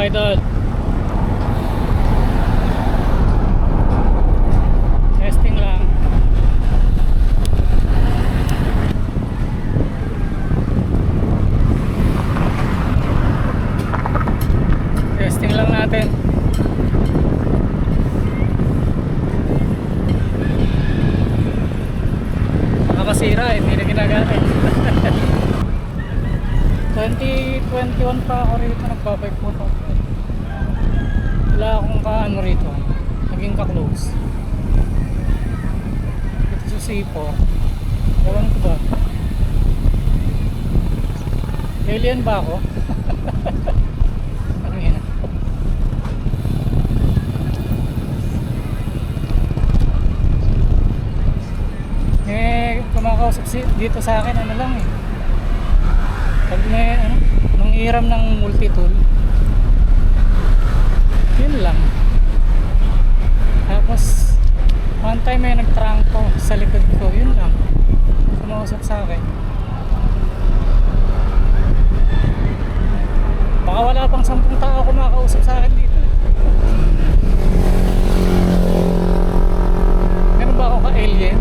idol. Testing lang. Testing lang natin. Nakakasira eh, hindi na ginagamit. 2021 pa ako rito nagbabike po ito. Wala akong kaano rito, naging ka-close. Ito sa Sipo, ewan ko ba, alien ba ako? Ano yun? Kumakausap dito sa akin, ano lang eh, pag may manghiram ng multi-tool, yun lang. Tapos one time may nagtrangko sa likod ko, yun lang, kumausap sa akin. Baka wala pang 10 tao kumakausap sa akin dito. Ganun ba ako ka-alien?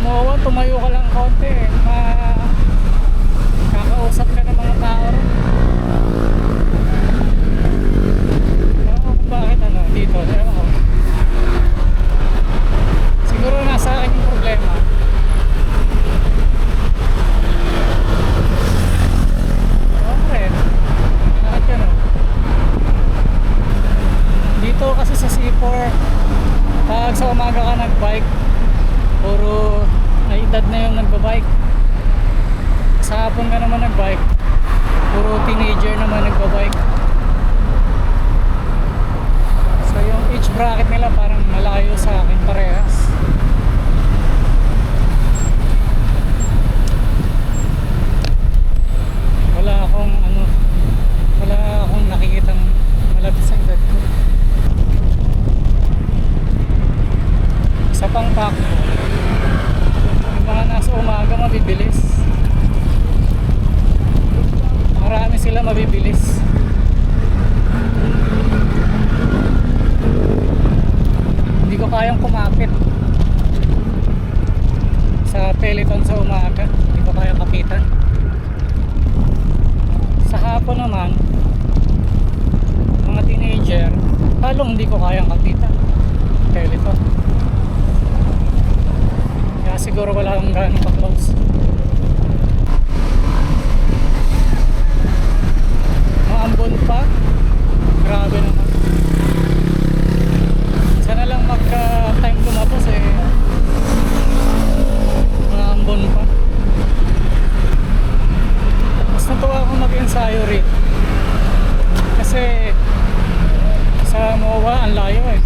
Mowa, tumayo ka lang konti kakausap ka ng mga tao rin. Ewan ko kung bakit dito, ewan ko. Siguro nasa akin yung problema. Ewan ko rin, bakit gano'n? Dito kasi sa C4, pag sa umaga ka nagbike, puro may edad na yung nagbabike. Sa hapon ka naman nagbike, puro teenager naman nagbabike. So yung age bracket nila parang malayo sa akin parehas. Wala akong nakikitang malapit sa edad ko. Sa pangpak yung mga nasa umaga mabibilis, marami sila mabibilis. Hindi ko kayang kumapit sa peloton sa umaga, hindi ko kayang kapitan. Sa hapon naman mga teenager, halong hindi ko kayang kapitan peloton. Siguro wala akong gano'ng pa-close. Maambon pa, grabe naman. Sana lang magka-time lumabas eh. Maambon pa. Mas natuwa akong mag-ensayo rin kasi sa MOA ang layo eh.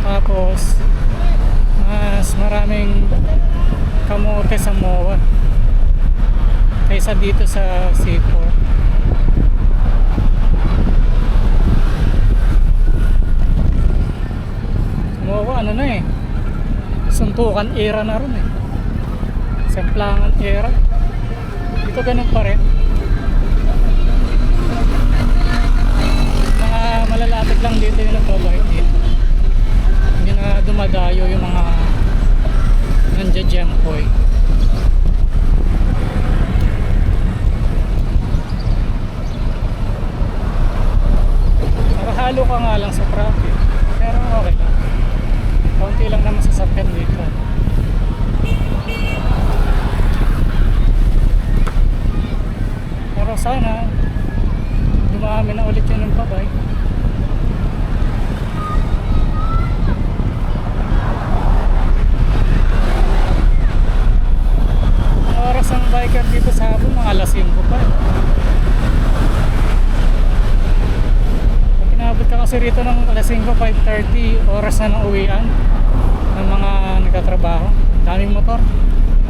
Tapos mas maraming kamote sa MOA kaysa dito sa C4. MOA na eh, suntukan era na rin eh, semplangan era. Dito ganun pa rin, mga malalapit lang dito yung nagbabike dito. Hindi na dumadayo yung mga nandiya-jempoy. Nakahalo ka nga lang sa traffic, pero okay lang. Kaunti lang naman sasakyan dito. Pero sana dumami na ulit yun ng pabike. Oras ang biker dito sa hapon, mga alas 5 pa. Pag inabot ka kasi rito ng alas 5, 5:30, oras na ng uwian ng mga nagtatrabaho. Daming motor,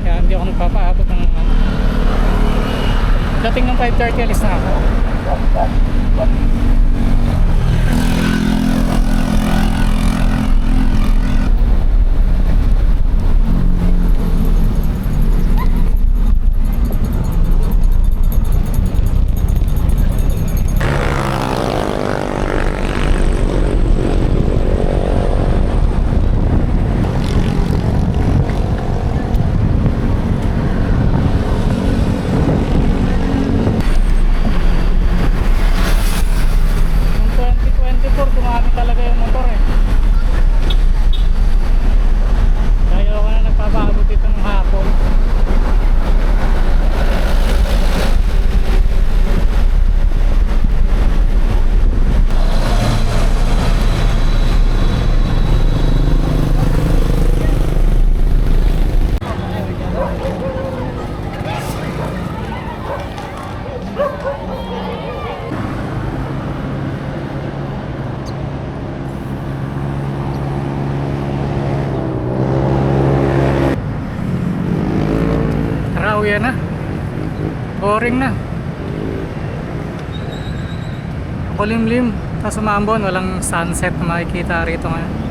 kaya hindi ako nagpapaabot ng dating ng 5:30, alis na ako. Pauwi na. Boring na. Kulimlim. Tapos umambon, walang sunset na makikita rito ngayon.